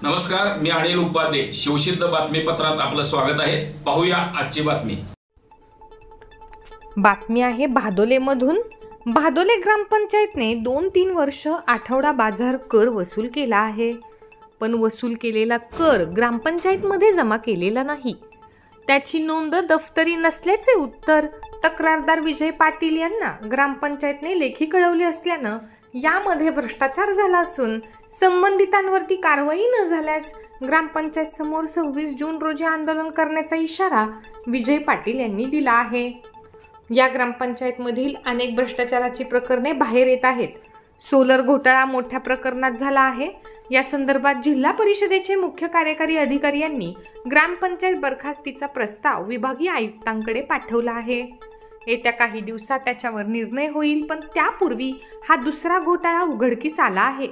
नमस्कार, मी अनिल उपाध्ये. शिवसिद्ध बातमीपत्रात आपलं स्वागत आहे. पाहूया आजची बातमी. बातमी आहे भादोलेमधून. भादोले ग्रामपंचायतने 2-3 वर्ष आठवडा बाजार कर वसूल केला आहे, पण वसूल केलेला कर ग्रामपंचायतमध्ये जमा केलेला नाही. त्याची नोंद दफ्तरी नसल्याचे उत्तर तक्रारदार विजय पाटील यांना ग्रामपंचायतने लेखी कळवले असल्यानं यामध्ये भ्रष्टाचार झाला असून संबंधितांवरती कारवाई न झाल्यास ग्रामपंचायत समोर 26 जून रोजी आंदोलन करण्याचा इशारा विजय पाटील यांनी दिला आहे. या ग्रामपंचायतमधील अनेक भ्रष्टाचाराची प्रकरणे बाहेर येत आहेत. सोलर घोटाळा मोठ्या प्रकरणात झाला आहे. या संदर्भात जिल्हा परिषदेचे मुख्य कार्यकारी अधिकारी यांनी ग्रामपंचायत बरखास्तीचा प्रस्ताव विभागीय आयुक्तांकडे पाठवला आहे. येत्या काही दिवसात त्याच्यावर निर्णय होईल, पण त्यापूर्वी हा दुसरा घोटाळा उघडकीस आला आहे.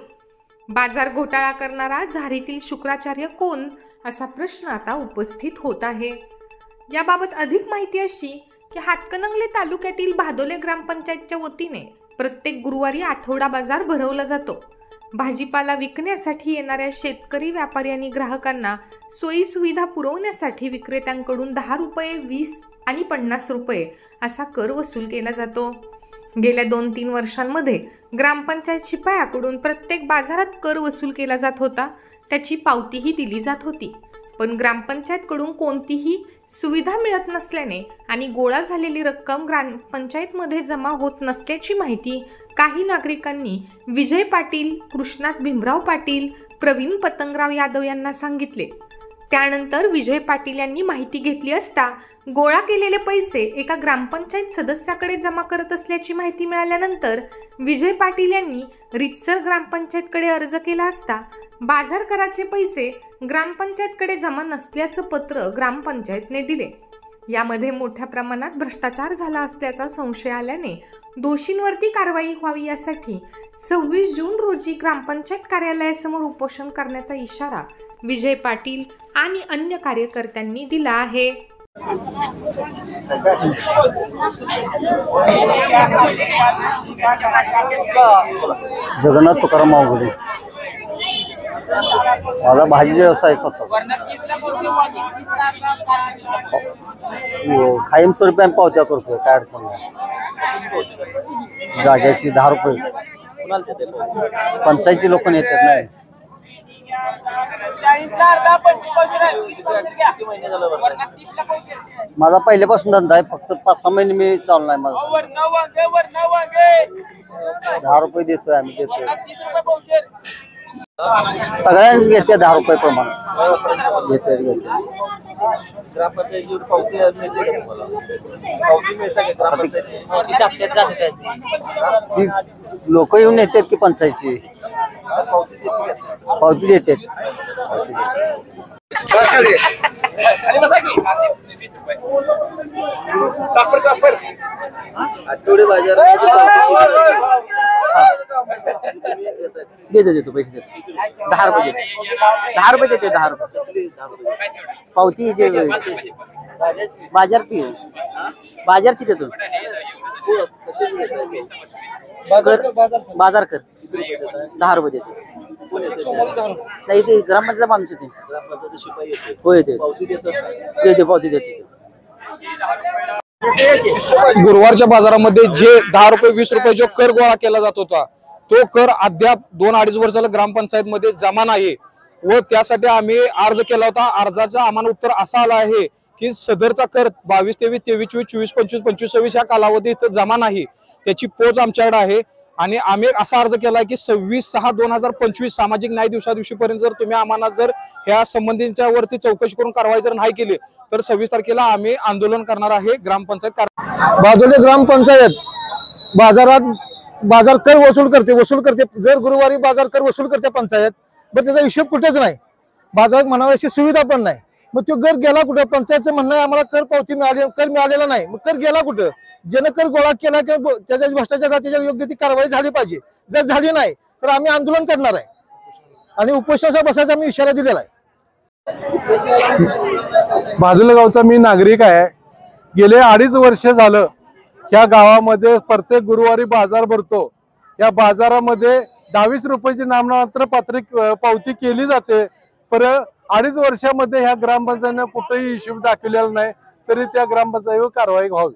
बाजार घोटाळा करणारा झारीतील शुक्राचार्य कोण, असा प्रश्न आता उपस्थित होत आहे. याबाबत अधिक माहिती अशी की हातकणंगले तालुक्यातील भादोले ग्रामपंचायतच्या वतीने प्रत्येक गुरुवारी आठवडा बाजार भरवला जातो. भाजीपाला विकण्यासाठी येणाऱ्या शेतकरी, व्यापारी आणि ग्राहकांना सोयी सुविधा पुरवण्यासाठी विक्रेत्यांकडून 10 रुपये, 20 आणि 50 रुपये असा कर वसूल केला जातो. गेल्या 2-3 वर्षांमध्ये ग्रामपंचायत शिपायाकडून प्रत्येक बाजारात कर वसूल केला जात होता. त्याची पावतीही दिली जात होती, पण ग्रामपंचायतकडून कोणतीही सुविधा मिळत नसल्याने आणि गोळा झालेली रक्कम ग्रामपंचायतमध्ये जमा होत नसल्याची माहिती काही नागरिकांनी विजय पाटील, कृष्णात भीमराव पाटील, प्रवीण पतंगराव यादव यांना सांगितले. त्यानंतर विजय पाटील यांनी माहिती घेतली असता गोळा केलेले पैसे एका ग्रामपंचायत सदस्याकडे जमा करत असल्याची माहिती मिळाल्यानंतर विजय पाटील यांनी रितसर ग्रामपंचायतकडे अर्ज केला असता बाजार कराचे पैसे ग्रामपंचायतकडे जमा नसल्याचं पत्र ग्रामपंचायतने दिले. यामध्ये मोठ्या प्रमाणात भ्रष्टाचार झाला असल्याचा संशय आल्याने दोषींवरती कारवाई व्हावी यासाठी 26 जून रोजी ग्रामपंचायत कार्यालयासमोर उपोषण करण्याचा इशारा विजय पाटील आणि अन्य कार्यकर्त्यांनी दिला आहे. जगन्नाथ तुकाराम मावगुडे. माझा भाजीचा व्यवसाय स्वतः कायमस्वरूपी आम्ही पावत्या करतोय. काय अडचण नाही. जाग्याची 10 रुपये. पंचायतची लोक येतात नाही. माझा पहिल्यापासून धंदा आहे, फक्त 5-6 महिने मी चालू नाही. माझा 10 रुपये देतोय आम्ही. देतोय सगळ्यांनी घेते 10 रुपये प्रमाण घेते. लोक येऊन येतात की पंचायतची पावती देतात. आठवडे बाजार देतो पैसे देतो. 10 रुपये देते. 10 रुपये देते. 10 रुपये पावती. बाजार फी बाजारची देतो. बाजार कर 10 रुपये देतो. नाही ते ग्रामपंचायत माणूस येते. हो येते. देते पावती देते. गुरुवारच्या बाजारामध्ये जे 10 रुपये 20 रुपये जो कर गोळा केला जात होता, तो कर अद्याप 2-2.5 वर्षाला ग्रामपंचायत मध्ये जमा नाही व त्यासाठी आम्ही अर्ज केला होता. अर्जाचा आम्हाला उत्तर असं आलं आहे की सदरचा कर 22-23, 23-24, 24-25, 25-26 या कालावधीत जमा नाही. त्याची पोच आमच्याकडे आहे आणि आम्ही असा अर्ज केला की 26/6/2025 सामाजिक न्याय दिवसापर्यंत जर तुम्ही आम्हाला जर ह्या संबंधीच्या वरती चौकशी करून कारवाई जर नाही केली तर 26 तारखेला आम्ही आंदोलन करणार आहे. ग्रामपंचायत भादोले ग्रामपंचायत बाजारात बाजार कर वसूल करते. जर गुरुवारी बाजार कर वसूल करते पंचायत, पण त्याचा हिशोब कुठेच नाही. बाजारात म्हणावी अशी सुविधा पण नाही. मग तो कर गेला कुठं? पंचायतचं म्हणणं आहे आम्हाला कर पावती कर मिळालेला नाही. मग कर गेला कुठं? ज्यानं कर गोळा केला किंवा त्याच्या भ्रष्टाचार जातीच्या योग्य ती कारवाई झाली पाहिजे. जर झाली नाही तर आम्ही आंदोलन करणार आहे आणि उपोषणाचा बसायचा आम्ही इशारा दिलेला आहे. भादोले गावचा मी नागरिक आहे. गेले 2.5 वर्ष झालं ह्या गावामध्ये प्रत्येक गुरुवारी बाजार भरतो. या बाजारामध्ये 22 रुपयाची नाममात्र पावती केली जाते. पर 2.5 वर्षामध्ये ह्या ग्रामपंचायतीनं कुठेही हिशोब दाखवलेला नाही, तरी त्या ग्रामपंचायतीवर कारवाई व्हावी.